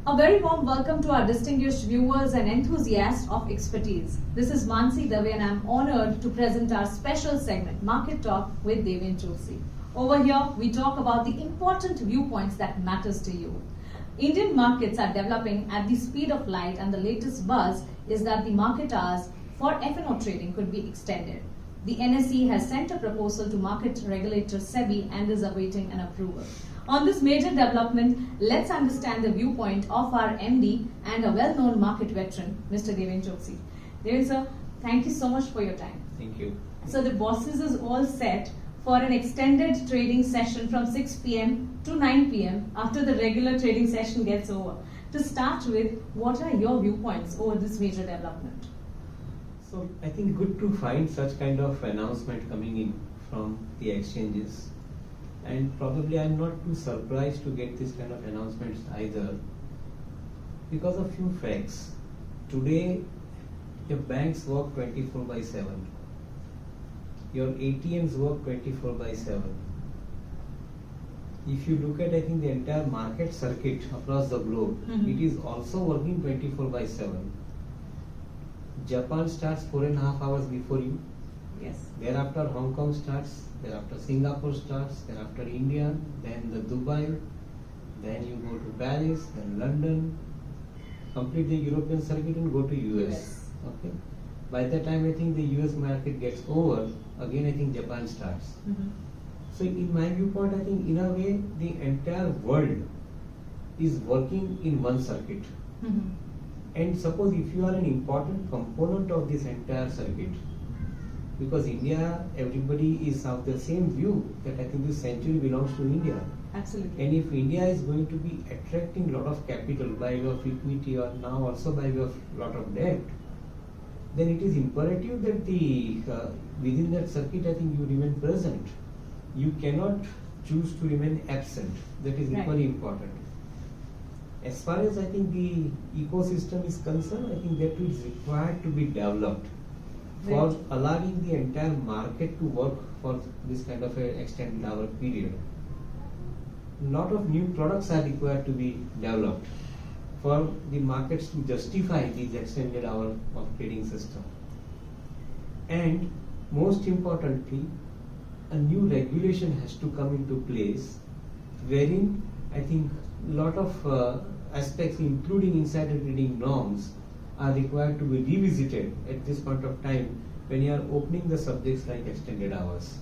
A very warm welcome to our distinguished viewers and enthusiasts of expertise. This is Mansi Dave and I'm honored to present our special segment, Market Talk with Deven Choksey. Over here, we talk about the important viewpoints that matters to you. Indian markets are developing at the speed of light and the latest buzz is that the market hours for F&O trading could be extended. The NSE has sent a proposal to market regulator SEBI and is awaiting an approval. On this major development, let's understand the viewpoint of our MD and a well-known market veteran, Mr. Deven Choksey. Deven sir, thank you so much for your time. Thank you. So the bosses is all set for an extended trading session from 6 p.m. to 9 p.m. after the regular trading session gets over. To start with, what are your viewpoints over this major development? So I think good to find such kind of announcement coming in from the exchanges. And probably I'm not too surprised to get this kind of announcements either, because of few facts. Today, your banks work 24/7. Your ATMs work 24/7. If you look at, I think, the entire market circuit across the globe, it is also working 24/7. Japan starts 4.5 hours before you. Yes. Thereafter Hong Kong starts, thereafter Singapore starts, thereafter India, then the Dubai, then you go to Paris, then London, complete the European circuit and go to US. Okay. By the time I think the US market gets over, again I think Japan starts. So in my viewpoint, I think in a way the entire world is working in one circuit. And suppose if you are an important component of this entire circuit, because India, everybody is of the same view that I think this century belongs to India. Absolutely. And if India is going to be attracting a lot of capital by way of equity or now also by way of lot of debt, then it is imperative that the within that circuit I think you remain present. You cannot choose to remain absent. That is equally important. As far as I think the ecosystem is concerned, I think that is required to be developed for allowing the entire market to work for this kind of an extended hour period. Lot of new products are required to be developed for the markets to justify these extended hour of trading system. And most importantly, a new regulation has to come into place wherein I think a lot of aspects, including insider trading norms, are required to be revisited at this point of time when you are opening the subjects like extended hours.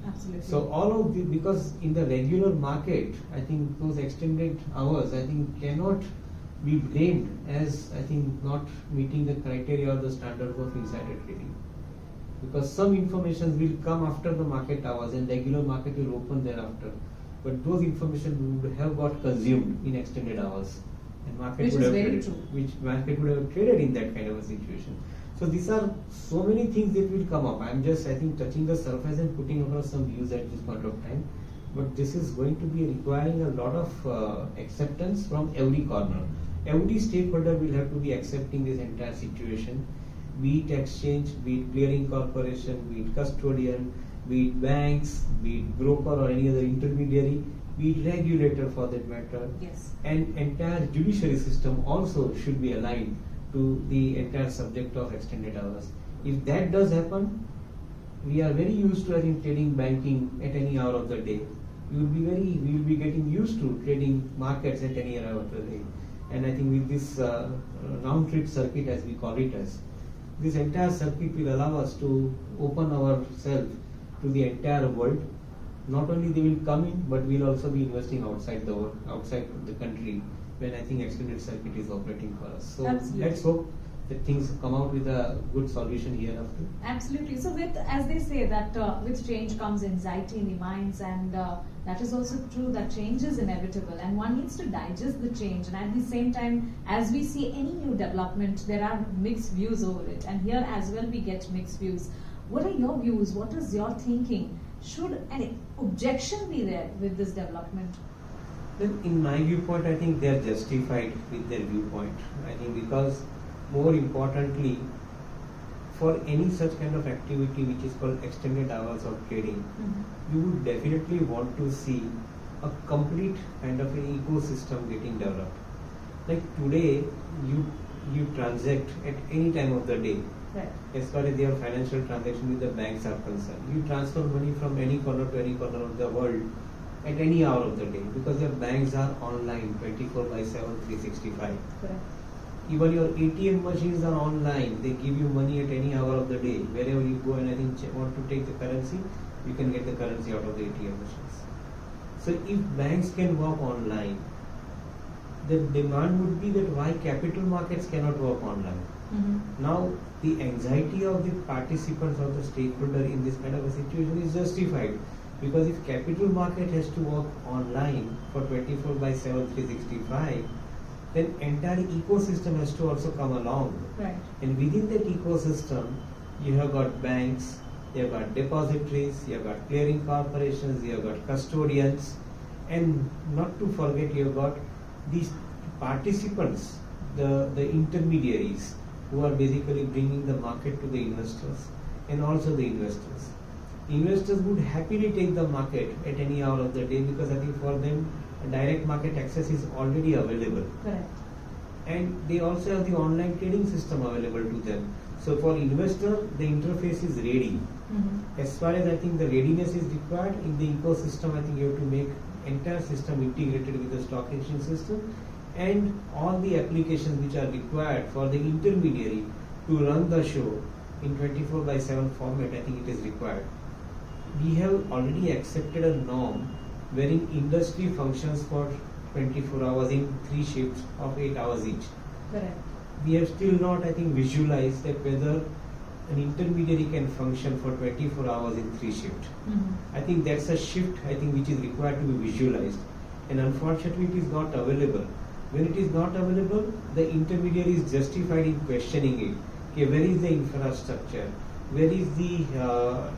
Absolutely. So all of the, because in the regular market, I think those extended hours, I think cannot be blamed as I think not meeting the criteria or the standards of insider trading. Because some information will come after the market hours and regular market will open thereafter. But those information would have got consumed in extended hours. And market would have traded, which market would have traded in that kind of a situation. So these are so many things that will come up. I am just, I think, touching the surface and putting across some views at this point of time. But this is going to be requiring a lot of acceptance from every corner. Every stakeholder will have to be accepting this entire situation. Be it exchange, be it clearing corporation, be it custodian, be it banks, be it broker or any other intermediary, be it regulator for that matter. Yes. And entire judiciary system also should be aligned to the entire subject of extended hours. If that does happen, we are very used to trading banking at any hour of the day. We will be getting used to trading markets at any hour of the day. And I think with this round trip circuit, as we call it as, this entire circuit will allow us to open ourselves to the entire world. Not only they will come in, but we will also be investing outside the country when I think extended circuit is operating for us. So let's hope that things come out with a good solution hereafter. Absolutely. So with, as they say, that with change comes anxiety in the minds, and that is also true that change is inevitable and one needs to digest the change, and at the same time, as we see any new development, there are mixed views over it, and here as well we get mixed views. What are your views? What is your thinking? Should an objection be there with this development? Then in my viewpoint, I think they are justified with their viewpoint. I think because more importantly, for any such kind of activity which is called extended hours of trading, you would definitely want to see a complete kind of an ecosystem getting developed. Like today, you transact at any time of the day. Right. As far as your financial transaction with the banks are concerned, you transfer money from any corner to any corner of the world at any hour of the day because your banks are online 24/7, 365. Correct. Even your ATM machines are online. They give you money at any hour of the day. Wherever you go and I think want to take the currency, you can get the currency out of the ATM machines. So if banks can work online, the demand would be that why capital markets cannot work online. Now the anxiety of the participants or the stakeholder in this kind of a situation is justified because if capital market has to work online for 24/7, 365, then entire ecosystem has to also come along. Right. And within that ecosystem, you have got banks, you have got depositories, you have got clearing corporations, you have got custodians, and not to forget you have got these participants, the intermediaries who are basically bringing the market to the investors and also the investors. Investors would happily take the market at any hour of the day because I think for them direct market access is already available. Correct. And they also have the online trading system available to them. So for investor, the interface is ready. As far as I think the readiness is required in the ecosystem, I think you have to make entire system integrated with the stock exchange system and all the applications which are required for the intermediary to run the show in 24/7 format, I think it is required. We have already accepted a norm wherein industry functions for 24 hours in 3 shifts of 8 hours each. Correct. We have still not, I think, visualized that whether an intermediary can function for 24 hours in 3 shifts. I think that's a shift, I think, which is required to be visualized. And unfortunately, it is not available. When it is not available, the intermediary is justified in questioning it. Okay, where is the infrastructure? Where is the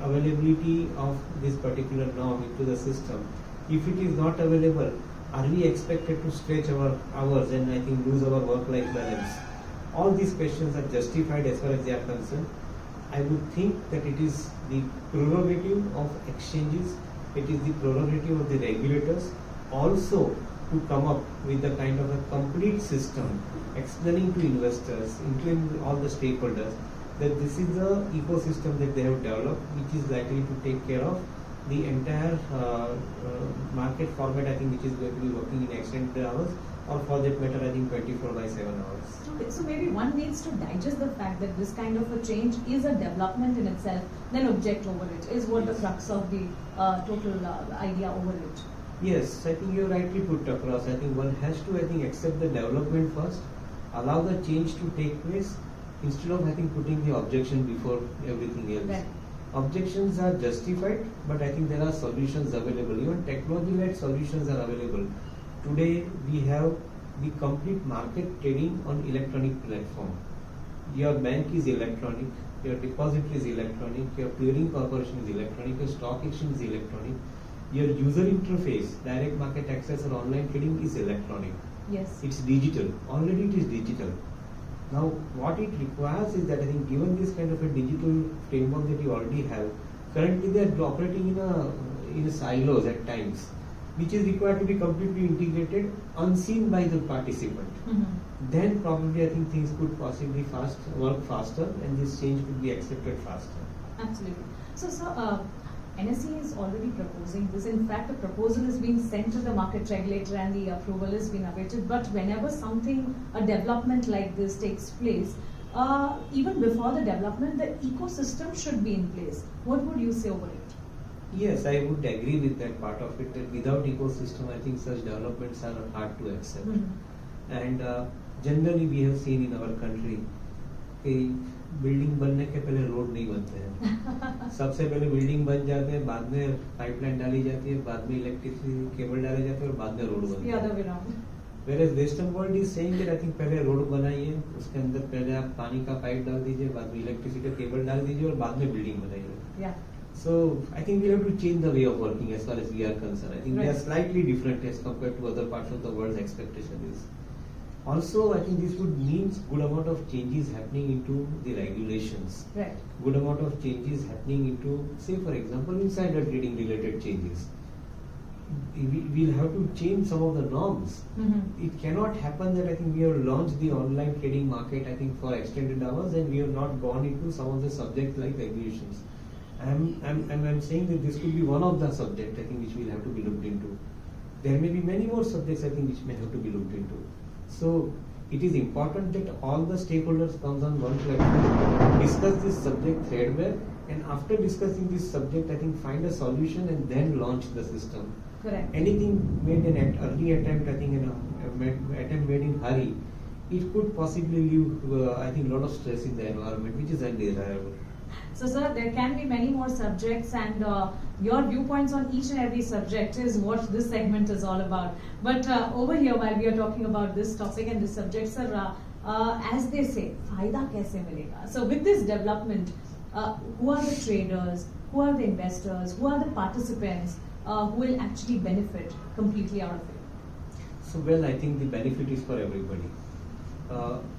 availability of this particular norm into the system? If it is not available, are we expected to stretch our hours and I think lose our work-life balance? All these questions are justified as far as they are concerned. I would think that it is the prerogative of exchanges, it is the prerogative of the regulators also to come up with the kind of a complete system explaining to investors, including all the stakeholders, that this is the ecosystem that they have developed which is likely to take care of the entire market format, I think, which is going to be working in extended hours or for that matter, I think 24/7 hours. Okay, so maybe one needs to digest the fact that this kind of a change is a development in itself, then object over it, is what the crux of the total idea over it. Yes, I think you rightly put across. I think one has to, I think, accept the development first, allow the change to take place instead of, I think, putting the objection before everything else. Right. Objections are justified, but I think there are solutions available. Even technology-led solutions are available. Today, we have the complete market trading on electronic platform. Your bank is electronic, your depository is electronic, your clearing corporation is electronic, your stock exchange is electronic, your user interface, direct market access or online trading is electronic. Yes. It's digital. Already it is digital. Now, what it requires is that I think given this kind of a digital framework that you already have, currently they are operating in a silos at times, which is required to be completely integrated, unseen by the participant. Then probably I think things could possibly work faster and this change could be accepted faster. Absolutely. So, NSE is already proposing this. In fact, the proposal is being sent to the market regulator and the approval is being awaited. But whenever a development like this takes place, even before the development, the ecosystem should be in place. What would you say over it? Yes, I would agree with that part of it. That without ecosystem, I think such developments are hard to accept. And generally, we have seen in our country, building बनने के पहले road नहीं बनते हैं. सबसे पहले building बन जाते हैं, बाद में पाइपलाइन डाली जाती है, बाद में इलेक्ट्रिसिटी केबल डाले जाते हैं और बाद में रोड बनते हैं. Whereas Western world is saying that I think पहले रोड बनाइए, उसके अंदर पहले आप पानी का पाइप डाल दीजिए, बाद में इलेक्ट्रिसिटी केबल डाल दीजिए और बाद में बिल्डिंग बनाइए. So I think we have to change the way of working as far as we are concerned. I think we are slightly different as compared to other parts of the world's expectation is. Also, I think this would mean good amount of changes happening into the regulations. Right. Good amount of changes happening into, say for example, insider trading related changes. we'll have to change some of the norms. It cannot happen that I think we have launched the online trading market I think for extended hours and we have not gone into some of the subjects like regulations. I'm saying that this could be one of the subjects I think which will have to be looked into. There may be many more subjects I think which may have to be looked into. So it is important that all the stakeholders comes on one platform, discuss this subject threadbare, and after discussing this subject, I think find a solution and then launch the system. Correct. Anything made an early attempt, I think, attempt made in hurry, it could possibly leave, I think, a lot of stress in the environment, which is undesirable. So, sir, there can be many more subjects, and your viewpoints on each and every subject is what this segment is all about. But over here, while we are talking about this topic and this subject, sir, as they say, फायदा कैसे मिलेगा? So, with this development, who are the traders? Who are the investors? Who are the participants who will actually benefit completely out of it? So, well, I think the benefit is for everybody.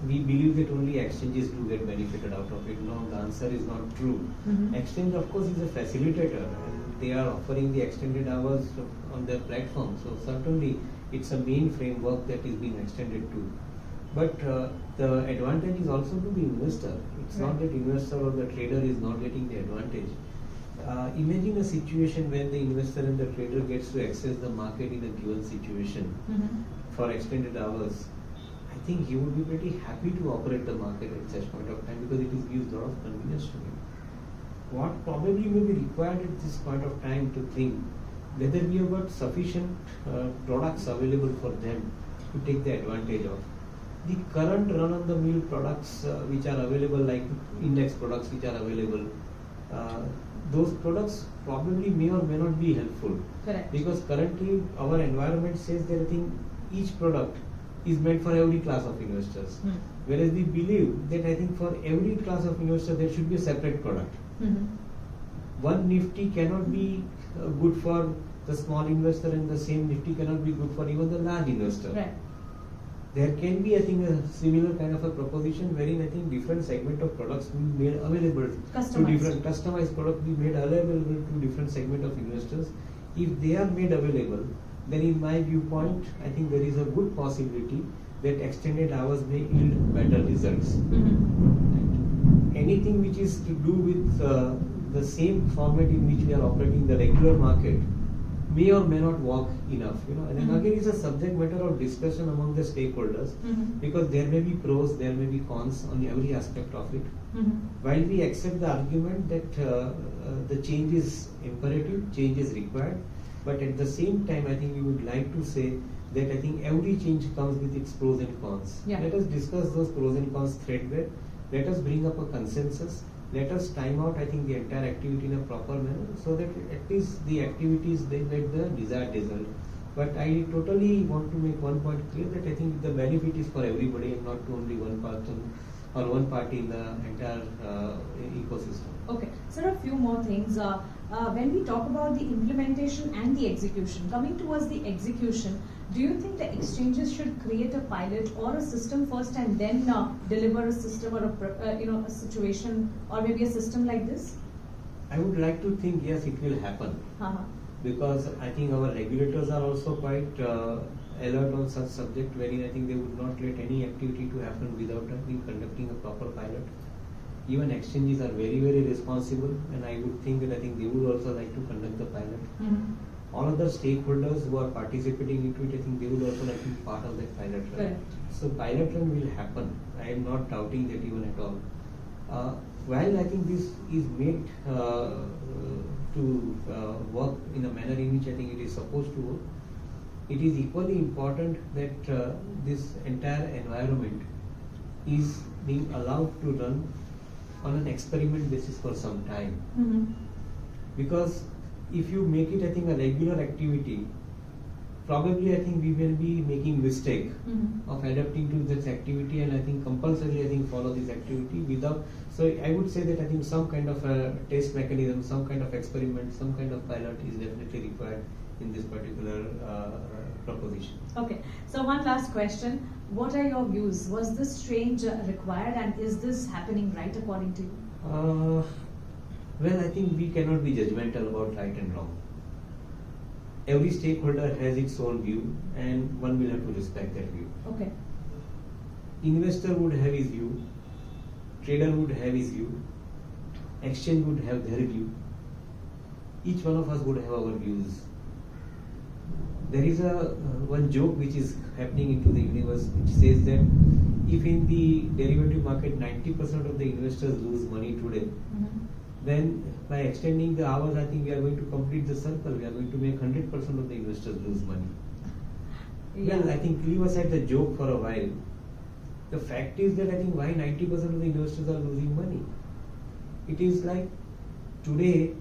We believe that only exchanges do get benefited out of it. No, the answer is not true. Exchange, of course, is a facilitator, and they are offering the extended hours on their platform. So certainly, it's a main framework that is being extended to. But the advantage is also to the investor. It's not that investor or the trader is not getting the advantage. Imagine a situation when the investor and the trader gets to access the market in a given situation for extended hours. I think he would be pretty happy to operate the market at such point of time because it gives a lot of convenience to him. What probably may be required at this point of time to think whether we have got sufficient products available for them to take the advantage of. The current run-of-the-mill products which are available, like index products which are available, those products probably may or may not be helpful. Correct. Because currently our environment says that I think each product is meant for every class of investors. Whereas we believe that I think for every class of investor there should be a separate product. One Nifty cannot be good for the small investor and the same Nifty cannot be good for even the large investor. Right. There can be I think a similar kind of a proposition wherein I think different segment of products will be made available to different customized products be made available to different segment of investors. If they are made available, then in my viewpoint, I think there is a good possibility that extended hours may yield better results. Anything which is to do with the same format in which we are operating the regular market may or may not work enough. And then again, it's a subject matter of discussion among the stakeholders because there may be pros, there may be cons on every aspect of it. While we accept the argument that the change is imperative, change is required, but at the same time, I think we would like to say that I think every change comes with its pros and cons. Let us discuss those pros and cons threadbare. Let us bring up a consensus. Let us time out, I think, the entire activity in a proper manner so that at least the activities they get the desired result. But I totally want to make one point clear that I think the benefit is for everybody and not to only one person or one party in the entire ecosystem. Okay, so a few more things. When we talk about the implementation and the execution, coming towards the execution, do you think the exchanges should create a pilot or a system first and then deliver a system or a situation or maybe a system like this? I would like to think yes, it will happen because I think our regulators are also quite alert on such subject wherein I think they would not let any activity to happen without conducting a proper pilot. Even exchanges are very, very responsible, and I would think that I think they would also like to conduct the pilot. All other stakeholders who are participating into it, I think they would also like to be part of that pilot run. Correct. So pilot run will happen. I am not doubting that even at all. While I think this is made to work in a manner in which I think it is supposed to work, it is equally important that this entire environment is being allowed to run on an experiment basis for some time. Because if you make it, I think, a regular activity, probably I think we will be making mistake of adapting to this activity, and I think compulsorily I think follow this activity without. So I would say that I think some kind of a test mechanism, some kind of experiment, some kind of pilot is definitely required in this particular proposition. Okay. So one last question. What are your views? Was this change required, and is this happening right according to you? Well, I think we cannot be judgmental about right and wrong. every stakeholder has its own view, and one will have to respect that view. Okay. Investor would have his view, trader would have his view, exchange would have their view. Each one of us would have our views. There is one joke which is happening into the universe, which says that if in the derivative market 90% of the investors lose money today, then by extending the hours, I think we are going to complete the circle. We are going to make 100% of the investors lose money. Yeah. Well, I think leave aside the joke for a while. The fact is that I think why 90% of the investors are losing money. It is like today,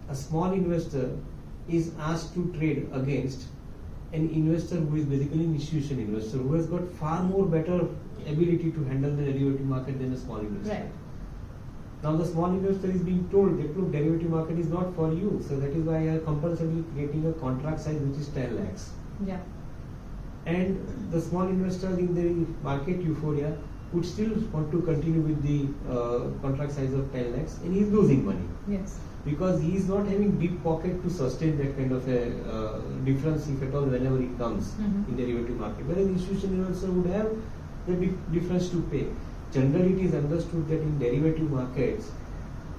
a small investor is asked to trade against an investor who is basically an institutional investor who has got far more better ability to handle the derivative market than a small investor. Right. Now the small investor is being told that look, derivative market is not for you, so that is why I am compulsorily creating a contract size which is 10 lakhs. Yeah. And the small investors in the market euphoria would still want to continue with the contract size of 10 lakhs, and he is losing money. Yes. Because he is not having deep pocket to sustain that kind of a difference, if at all, whenever it comes in derivative market. Whereas institutional investor would have the difference to pay. Generally, it is understood that in derivative markets,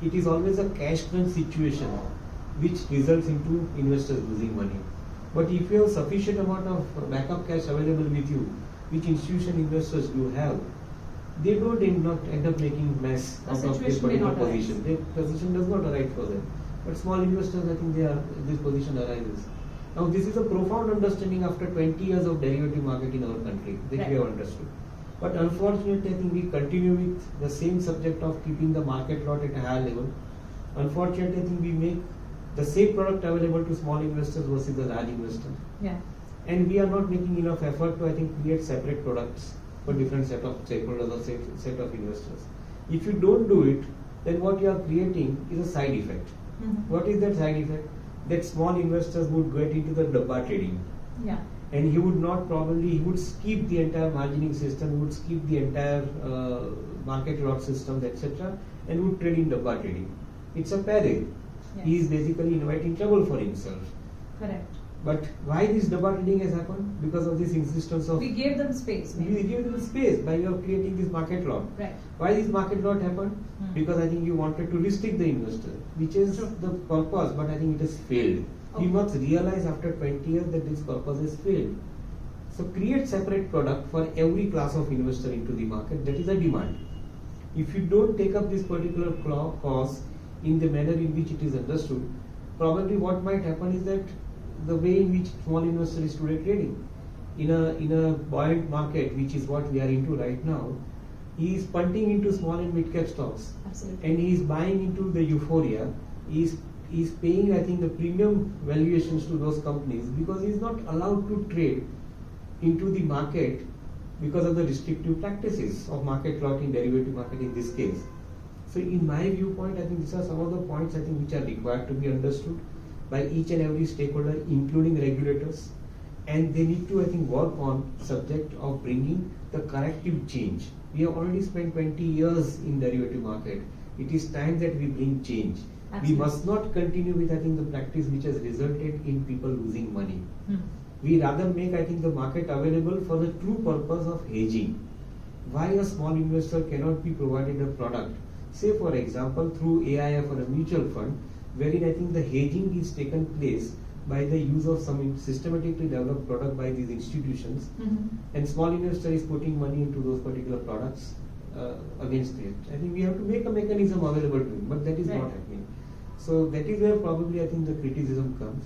it is always a cash crunch situation which results into investors losing money. But if you have sufficient amount of backup cash available with you, which institutional investors do have, they don't end up making mess out of this particular position. Their position does not arise for them. But small investors, I think this position arises. Now this is a profound understanding after 20 years of derivative market in our country that we have understood. But unfortunately, I think we continue with the same subject of keeping the market lot at a higher level. Unfortunately, I think we make the same product available to small investors versus the large investor. Yeah. And we are not making enough effort to, I think, create separate products for different set of stakeholders or set of investors. If you don't do it, then what you are creating is a side effect. What is that side effect? That small investors would get into the dabba trading. Yeah. And he would skip the entire margining system, he would skip the entire market lot systems, etc., and would trade in dabba trading. It's a peril. Yes. He is basically inviting trouble for himself. Correct. But why this dabba trading has happened? Because of this insistence of... We gave them space. We gave them space by way of creating this market lot. Right. Why this market lot happened? Because I think you wanted to restrict the investor, which is the purpose, but I think it has failed. We must realize after 20 years that this purpose has failed. So create separate product for every class of investor into the market. That is a demand. If you don't take up this particular cause in the manner in which it is understood, probably what might happen is that the way in which small investor is today trading, in a buoyant market, which is what we are into right now, he is punting into small and mid cap stocks. Absolutely. And he is buying into the euphoria. He is paying, I think, the premium valuations to those companies because he is not allowed to trade into the market because of the restrictive practices of market lot in derivative market in this case. So in my viewpoint, I think these are some of the points I think which are required to be understood by each and every stakeholder, including regulators, and they need to, I think, work on subject of bringing the corrective change. We have already spent 20 years in derivative market. It is time that we bring change. Absolutely. We must not continue with, I think, the practice which has resulted in people losing money. We rather make, I think, the market available for the true purpose of hedging. Why a small investor cannot be provided a product, say for example through AIF or a mutual fund, wherein I think the hedging is taken place by the use of some systematically developed product by these institutions, and small investor is putting money into those particular products against it. I think we have to make a mechanism available to him, but that is not happening. So that is where probably I think the criticism comes.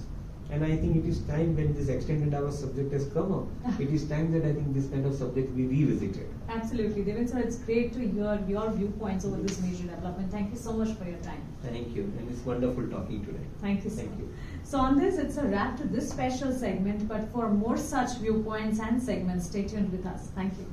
And I think it is time, when this extended hours subject has come up, it is time that I think this kind of subject be revisited. Absolutely. Deven sir, it's great to hear your viewpoints over this major development. Thank you so much for your time. Thank you. And it's wonderful talking today. Thank you, sir. Thank you. So on this, it's a wrap to this special segment, but for more such viewpoints and segments, stay tuned with us. Thank you.